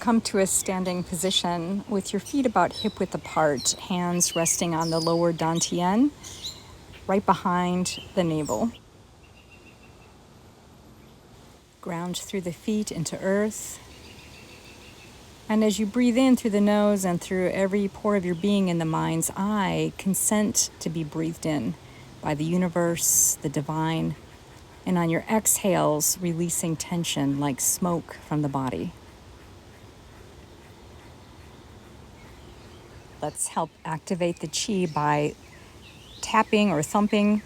Come to a standing position with your feet about hip-width apart, hands resting on the lower dantian, right behind the navel. Ground through the feet into earth. And as you breathe in through the nose and through every pore of your being in the mind's eye, consent to be breathed in by the universe, the divine, and on your exhales, releasing tension like smoke from the body. Let's help activate the chi by tapping or thumping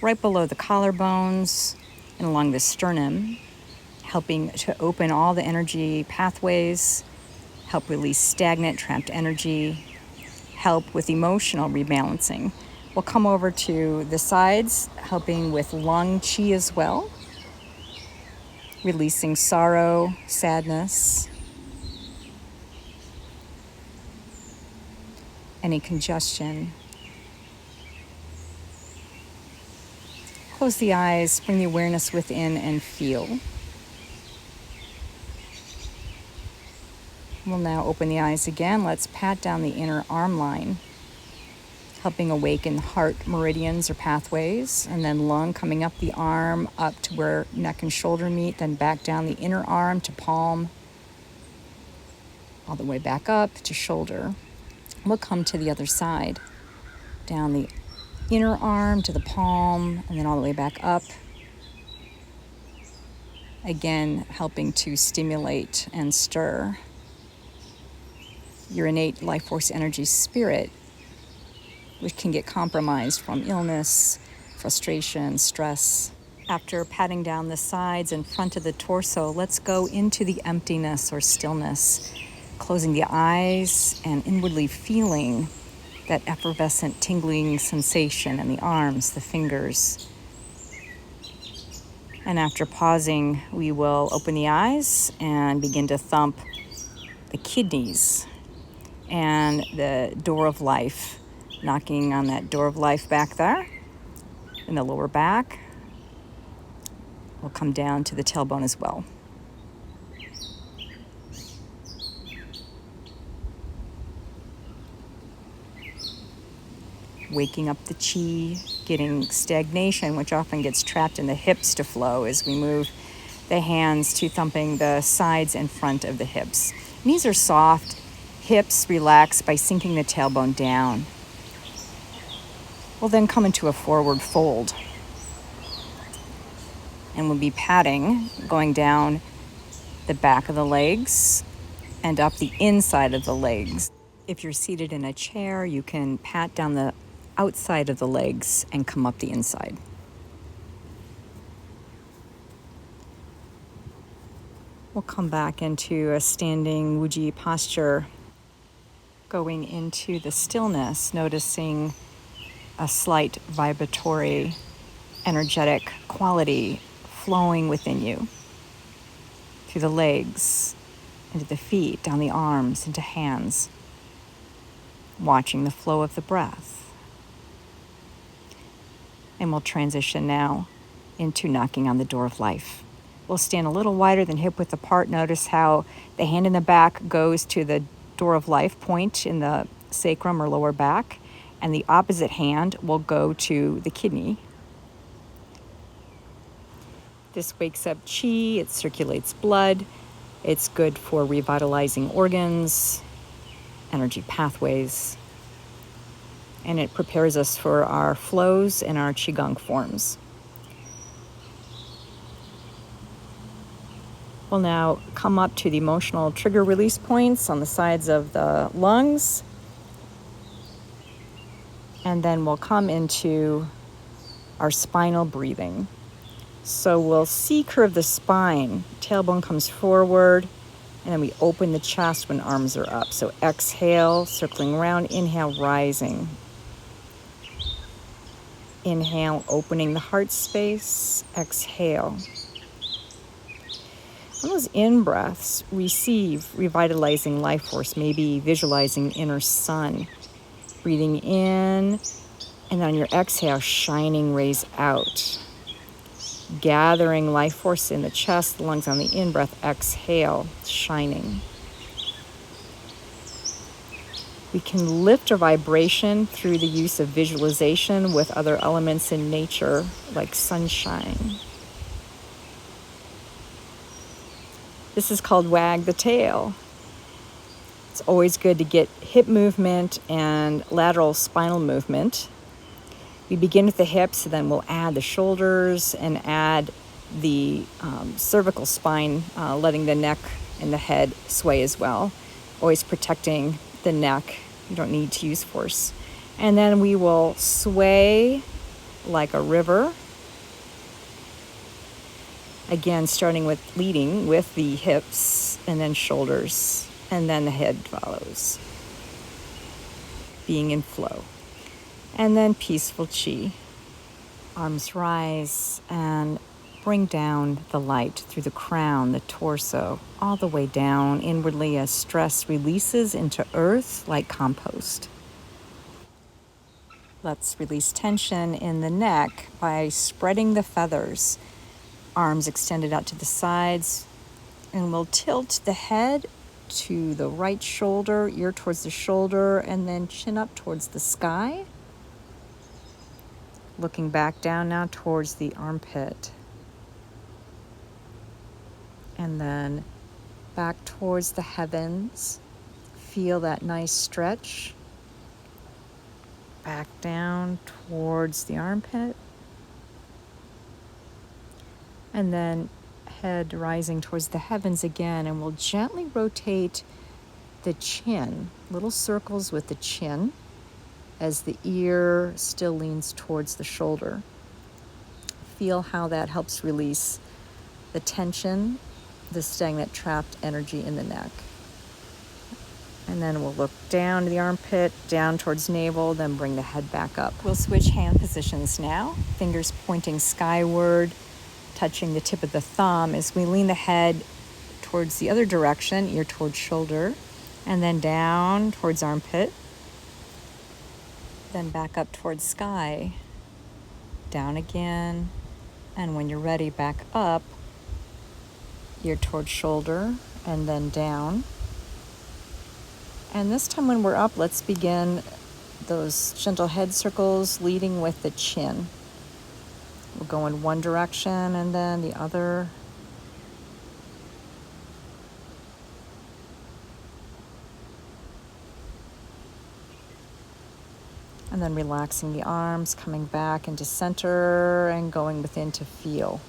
right below the collarbones and along the sternum, helping to open all the energy pathways, help release stagnant, trapped energy, help with emotional rebalancing. We'll come over to the sides, helping with lung chi as well, releasing sorrow, sadness, any congestion. Close the eyes, bring the awareness within and feel. We'll now open the eyes again. Let's pat down the inner arm line, helping awaken heart meridians or pathways, and then lung coming up the arm, up to where neck and shoulder meet, then back down the inner arm to palm, all the way back up to shoulder. We'll come to the other side, down the inner arm to the palm, and then all the way back up. Again, helping to stimulate and stir your innate life force energy spirit, which can get compromised from illness, frustration, stress. After patting down the sides and front of the torso, let's go into the emptiness or stillness, closing the eyes and inwardly feeling that effervescent tingling sensation in the arms, the fingers. And after pausing, we will open the eyes and begin to thump the kidneys and the door of life, knocking on that door of life back there in the lower back. We'll come down to the tailbone as well. Waking up the chi, getting stagnation, which often gets trapped in the hips, to flow as we move the hands to thumping the sides and front of the hips. Knees are soft, hips relax by sinking the tailbone down. We'll then come into a forward fold. And we'll be patting, going down the back of the legs and up the inside of the legs. If you're seated in a chair, you can pat down the outside of the legs and come up the inside. We'll come back into a standing Wuji posture, going into the stillness, noticing a slight vibratory, energetic quality flowing within you, through the legs, into the feet, down the arms, into hands, watching the flow of the breath. And we'll transition now into knocking on the door of life. We'll stand a little wider than hip width apart. Notice how the hand in the back goes to the door of life point in the sacrum or lower back, and the opposite hand will go to the kidney. This wakes up chi, it circulates blood, it's good for revitalizing organs, energy pathways, and it prepares us for our flows and our Qigong forms. We'll now come up to the emotional trigger release points on the sides of the lungs, and then we'll come into our spinal breathing. So we'll C-curve the spine, tailbone comes forward, and then we open the chest when arms are up. So exhale, circling around, inhale, rising. Inhale, opening the heart space, exhale. On those in-breaths, receive revitalizing life force, maybe visualizing inner sun. Breathing in, and on your exhale, shining rays out. Gathering life force in the chest, the lungs on the in-breath, exhale, shining. We can lift our vibration through the use of visualization with other elements in nature, like sunshine. This is called Wag the Tail. It's always good to get hip movement and lateral spinal movement. We begin with the hips, and then we'll add the shoulders and add the cervical spine, letting the neck and the head sway as well, always protecting the neck. You don't need to use force. And then we will sway like a river. Again, starting with leading with the hips and then shoulders, and then the head follows, being in flow. And then peaceful chi. Arms rise and bring down the light through the crown, the torso, all the way down inwardly as stress releases into earth like compost. Let's release tension in the neck by spreading the feathers. Arms extended out to the sides, and we'll tilt the head to the right shoulder, ear towards the shoulder, and then chin up towards the sky. Looking back down now towards the armpit. And then back towards the heavens. Feel that nice stretch. Back down towards the armpit. And then head rising towards the heavens again, and we'll gently rotate the chin, little circles with the chin as the ear still leans towards the shoulder. Feel how that helps release the tension, the stagnant trapped energy in the neck. And then we'll look down to the armpit, down towards navel, then bring the head back up. We'll switch hand positions now, fingers pointing skyward, touching the tip of the thumb as we lean the head towards the other direction, ear towards shoulder, and then down towards armpit, then back up towards sky, down again, and when you're ready, back up, ear towards shoulder, and then down. And this time when we're up, let's begin those gentle head circles leading with the chin. We'll go in one direction and then the other. And then relaxing the arms, coming back into center and going within to feel.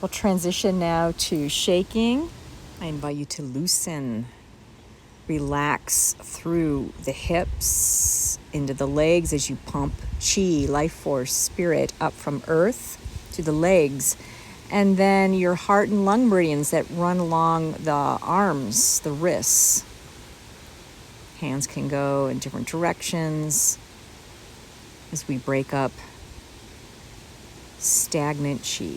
We'll transition now to shaking. I invite you to loosen, relax through the hips, into the legs as you pump chi, life force, spirit up from earth to the legs. And then your heart and lung meridians that run along the arms, the wrists. Hands can go in different directions as we break up stagnant chi.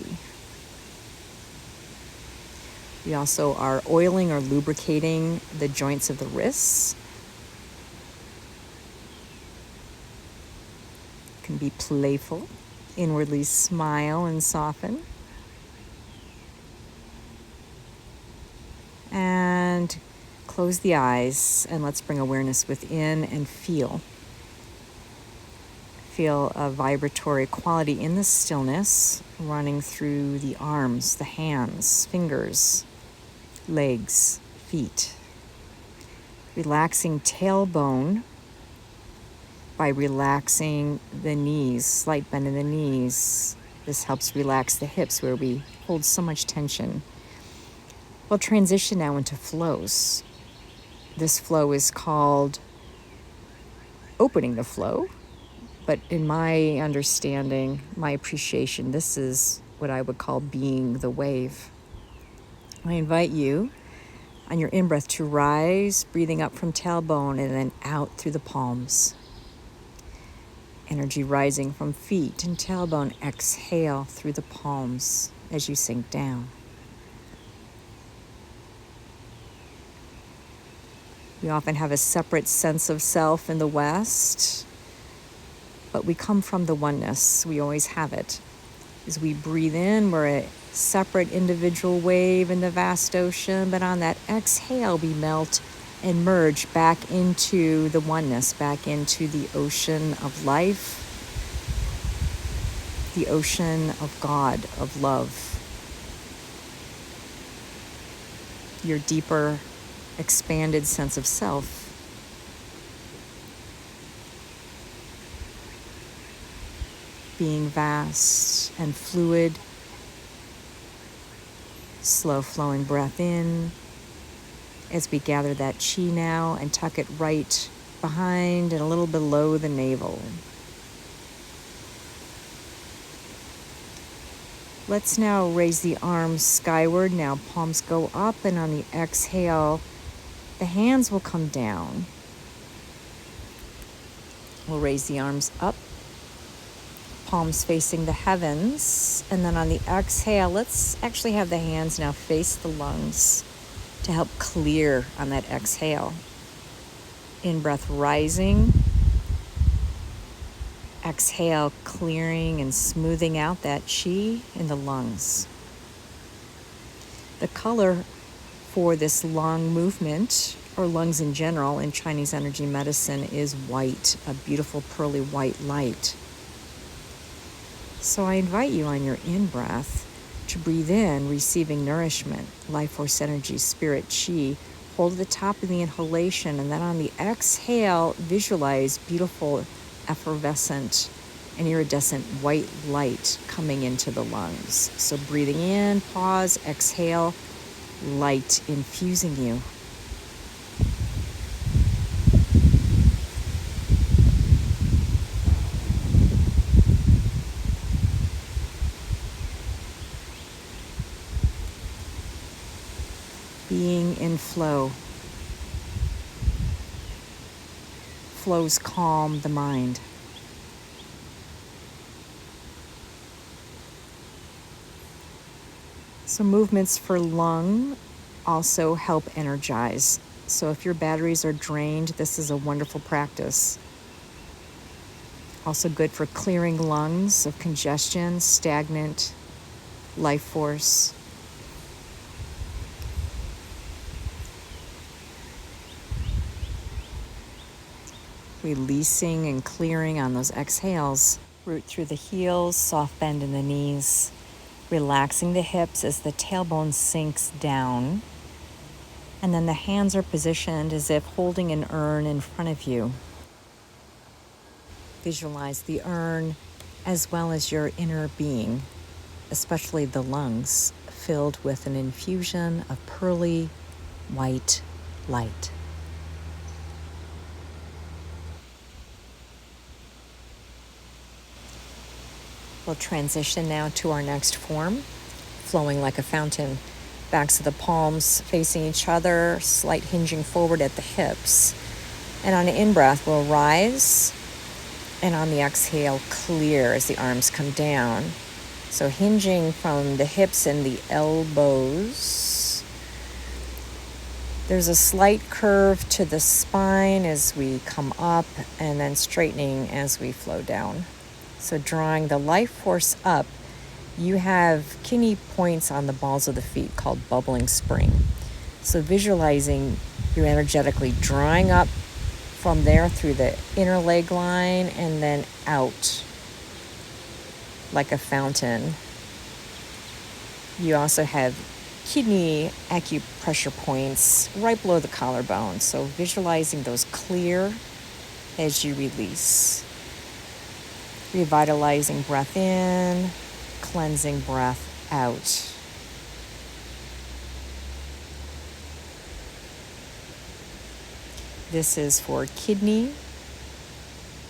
We also are oiling or lubricating the joints of the wrists. Can be playful, inwardly smile and soften. And close the eyes and let's bring awareness within and feel. Feel a vibratory quality in the stillness running through the arms, the hands, fingers, legs, feet. Relaxing tailbone by relaxing the knees, slight bend in the knees. This helps relax the hips where we hold so much tension. We'll transition now into flows. This flow is called opening the flow, but in my understanding, my appreciation, this is what I would call being the wave. I invite you on your in-breath to rise, breathing up from tailbone and then out through the palms. Energy rising from feet and tailbone. Exhale through the palms as you sink down. We often have a separate sense of self in the West, but we come from the oneness. We always have it. As we breathe in, we're a separate individual wave in the vast ocean, but on that exhale, we melt and merge back into the oneness, back into the ocean of life, the ocean of God, of love. Your deeper, expanded sense of self. Being vast and fluid. Slow flowing breath in as we gather that chi now and tuck it right behind and a little below the navel. Let's now raise the arms skyward. Now palms go up, and on the exhale, the hands will come down. We'll raise the arms up, palms facing the heavens, and then on the exhale, let's actually have the hands now face the lungs to help clear on that exhale. In-breath rising. Exhale, clearing and smoothing out that chi in the lungs. The color for this lung movement, or lungs in general, in Chinese energy medicine is white, a beautiful pearly white light. So I invite you on your in-breath to breathe in, receiving nourishment, life force energy, spirit, chi. Hold the top of the inhalation, and then on the exhale, visualize beautiful, effervescent and iridescent white light coming into the lungs. So breathing in, pause, exhale, light infusing you. Being in flow. Flows calm the mind. So movements for lung also help energize. So if your batteries are drained, this is a wonderful practice. Also good for clearing lungs of congestion, stagnant life force. Releasing and clearing on those exhales. Root through the heels, soft bend in the knees. Relaxing the hips as the tailbone sinks down. And then the hands are positioned as if holding an urn in front of you. Visualize the urn as well as your inner being, especially the lungs, filled with an infusion of pearly white light. We'll transition now to our next form, flowing like a fountain. Backs of the palms facing each other, slight hinging forward at the hips. And on an in-breath, we'll rise, and on the exhale, clear as the arms come down. So hinging from the hips and the elbows. There's a slight curve to the spine as we come up, and then straightening as we flow down. So drawing the life force up, you have kidney points on the balls of the feet called bubbling spring. So visualizing you energetically drawing up from there through the inner leg line and then out like a fountain. You also have kidney acupressure points right below the collarbone. So visualizing those clear as you release. Revitalizing breath in, cleansing breath out. This is for kidney.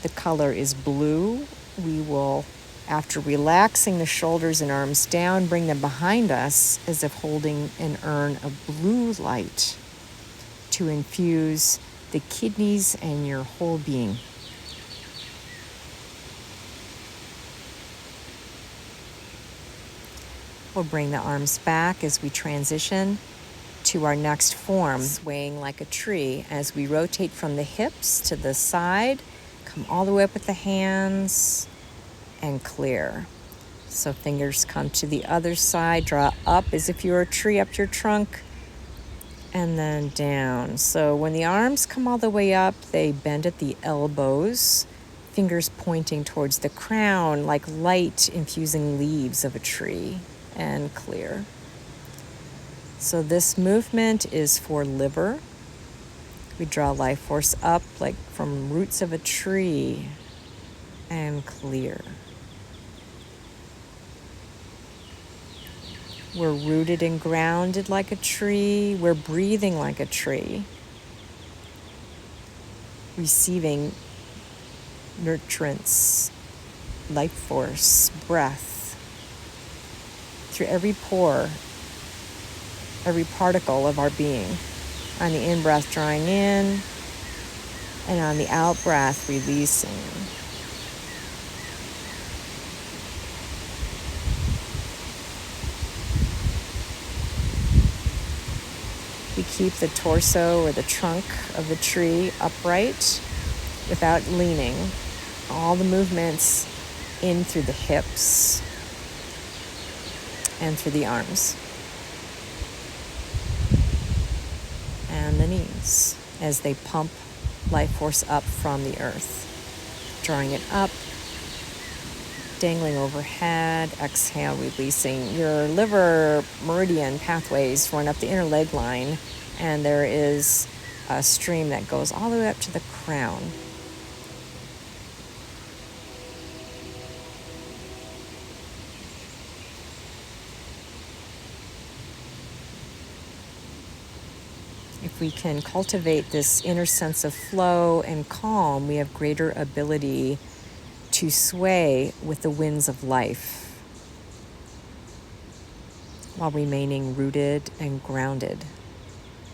The color is blue. We will, after relaxing the shoulders and arms down, bring them behind us as if holding an urn of blue light to infuse the kidneys and your whole being. We'll bring the arms back as we transition to our next form, swaying like a tree as we rotate from the hips to the side, come all the way up with the hands, and clear. So fingers come to the other side, draw up as if you were a tree up your trunk, and then down. So when the arms come all the way up, they bend at the elbows, fingers pointing towards the crown like light infusing leaves of a tree, and clear. So this movement is for liver. We draw life force up like from roots of a tree, and clear. We're rooted and grounded like a tree. We're breathing like a tree, receiving nurturance, life force, breath through every pore, every particle of our being. On the in-breath, drawing in, and on the out-breath, releasing. We keep the torso or the trunk of the tree upright without leaning. All the movements in through the hips and through the arms and the knees as they pump life force up from the earth. Drawing it up, dangling overhead, exhale, releasing. Your liver meridian pathways run up the inner leg line, and there is a stream that goes all the way up to the crown. If we can cultivate this inner sense of flow and calm, we have greater ability to sway with the winds of life while remaining rooted and grounded,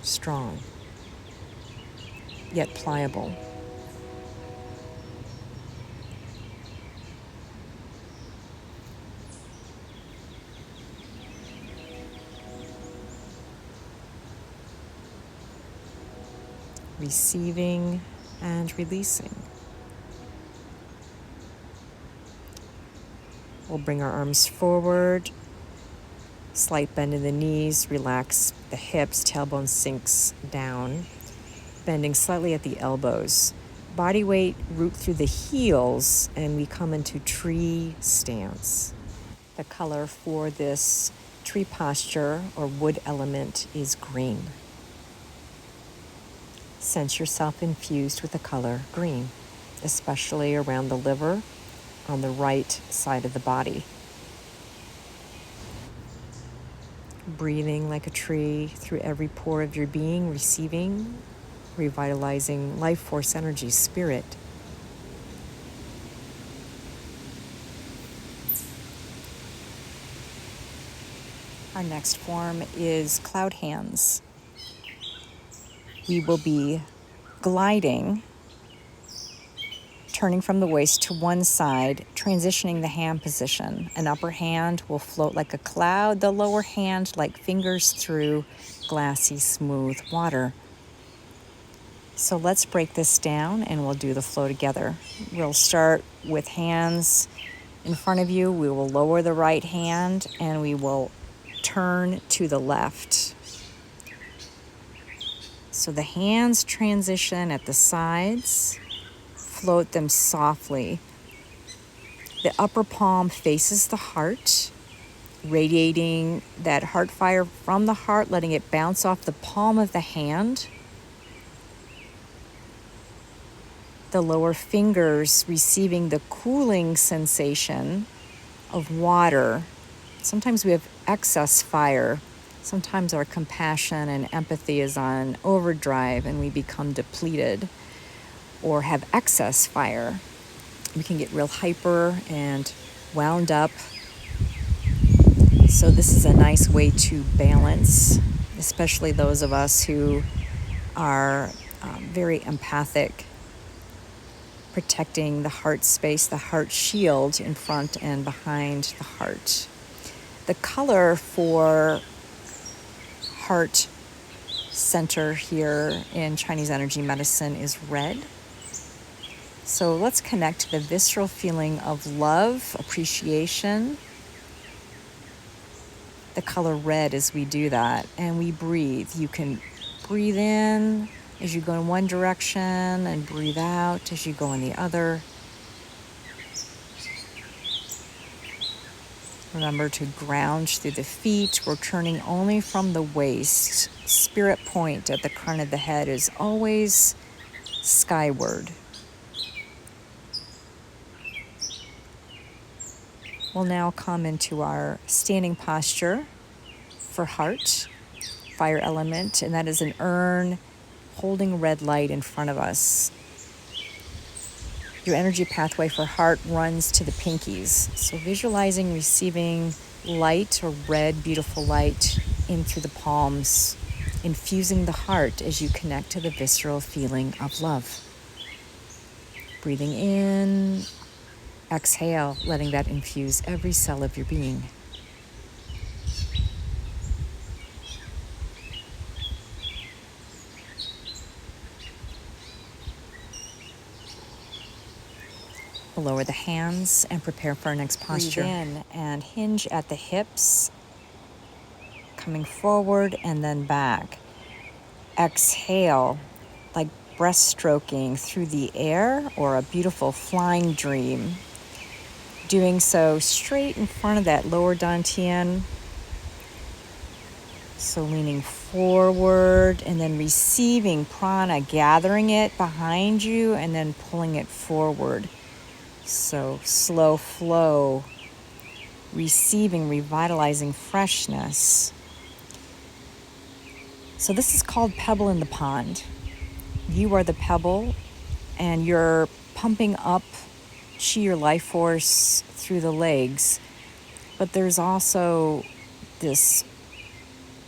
strong, yet pliable. Receiving and releasing. We'll bring our arms forward, slight bend in the knees, relax the hips, tailbone sinks down, bending slightly at the elbows. Body weight root through the heels, and we come into tree stance. The color for this tree posture or wood element is green. Sense yourself infused with the color green, especially around the liver on the right side of the body. Breathing like a tree through every pore of your being, receiving, revitalizing life force energy, spirit. Our next form is cloud hands. We will be gliding, turning from the waist to one side, transitioning the hand position. An upper hand will float like a cloud, the lower hand like fingers through glassy, smooth water. So let's break this down and we'll do the flow together. We'll start with hands in front of you. We will lower the right hand and we will turn to the left. So the hands transition at the sides, float them softly. The upper palm faces the heart, radiating that heart fire from the heart, letting it bounce off the palm of the hand. The lower fingers receiving the cooling sensation of water. Sometimes we have excess fire. Sometimes our compassion and empathy is on overdrive and we become depleted or have excess fire. We can get real hyper and wound up. So this is a nice way to balance, especially those of us who are very empathic, protecting the heart space, the heart shield in front and behind the heart. The color for heart center here in Chinese energy medicine is red. So let's connect to the visceral feeling of love, appreciation. The color red as we do that, and we breathe. You can breathe in as you go in one direction and breathe out as you go in the other. Remember to ground through the feet. We're turning only from the waist. Spirit point at the crown of the head is always skyward. We'll now come into our standing posture for heart, fire element, and that is an urn holding red light in front of us. Your energy pathway for heart runs to the pinkies. So visualizing receiving light or red, beautiful light in through the palms, infusing the heart as you connect to the visceral feeling of love. Breathing in, exhale, letting that infuse every cell of your being. We'll lower the hands and prepare for our next posture. Breathe in and hinge at the hips, coming forward and then back. Exhale, like breaststroking through the air or a beautiful flying dream. Doing so straight in front of that lower dantian. So leaning forward and then receiving prana, gathering it behind you and then pulling it forward. So slow flow, receiving, revitalizing freshness. So this is called pebble in the pond. You are the pebble and you're pumping up chi, your life force, through the legs. But there's also this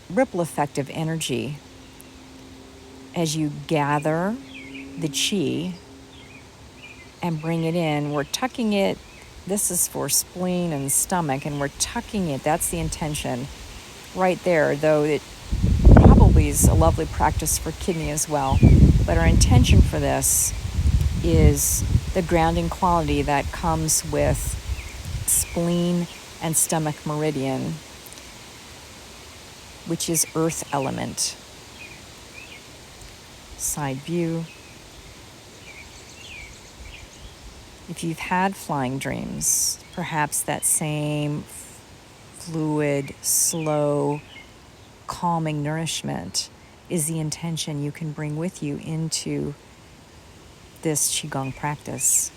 ripple effect of energy as you gather the chi and bring it in. We're tucking it. This is for spleen and stomach, and we're tucking it. That's the intention right there, though it probably is a lovely practice for kidney as well. But our intention for this is the grounding quality that comes with spleen and stomach meridian, which is earth element. Side view. If you've had flying dreams, perhaps that same fluid, slow, calming nourishment is the intention you can bring with you into this Qigong practice.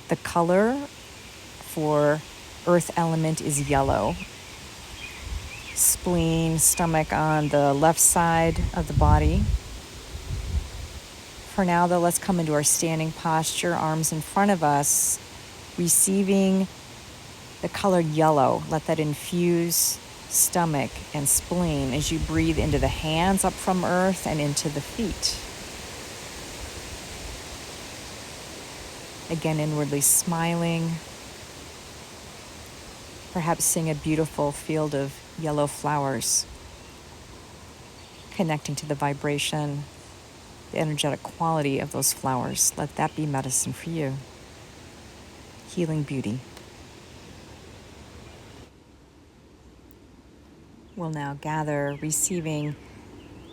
The color for earth element is yellow. Spleen, stomach on the left side of the body. For now, though, let's come into our standing posture, arms in front of us, receiving the color yellow. Let that infuse stomach and spleen as you breathe into the hands up from earth and into the feet. Again, inwardly smiling. Perhaps seeing a beautiful field of yellow flowers, connecting to the vibration, the energetic quality of those flowers. Let that be medicine for you. Healing beauty. We'll now gather, receiving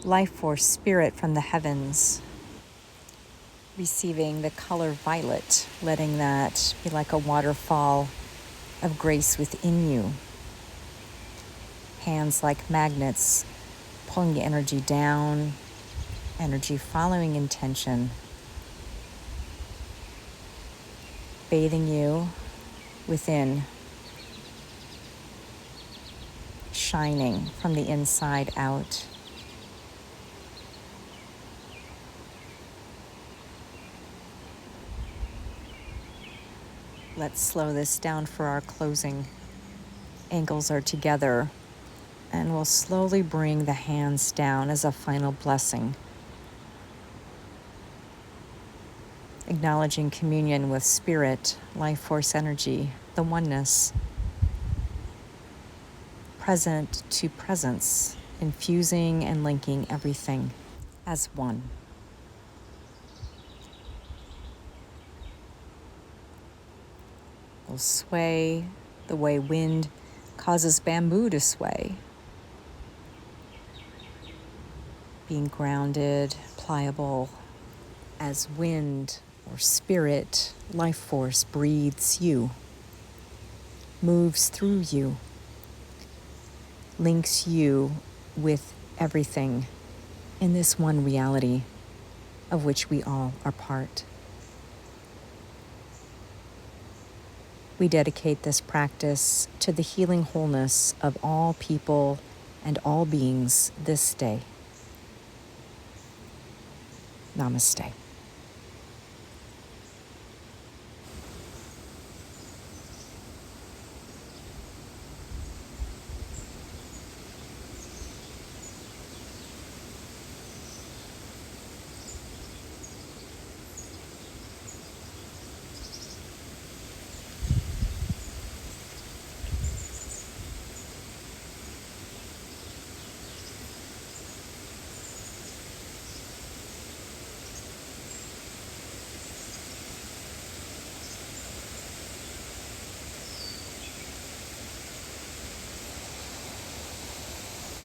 life force, spirit from the heavens. Receiving the color violet, letting that be like a waterfall of grace within you. Hands like magnets, pulling the energy down, energy following intention, bathing you within, shining from the inside out. Let's slow this down for our closing. Ankles are together, and we'll slowly bring the hands down as a final blessing. Acknowledging communion with spirit, life force energy, the oneness. Present to presence, infusing and linking everything as one. We'll sway the way wind causes bamboo to sway. being grounded, pliable as wind or spirit, life force breathes you, moves through you, links you with everything in this one reality of which we all are part. We dedicate this practice to the healing wholeness of all people and all beings this day. Namaste.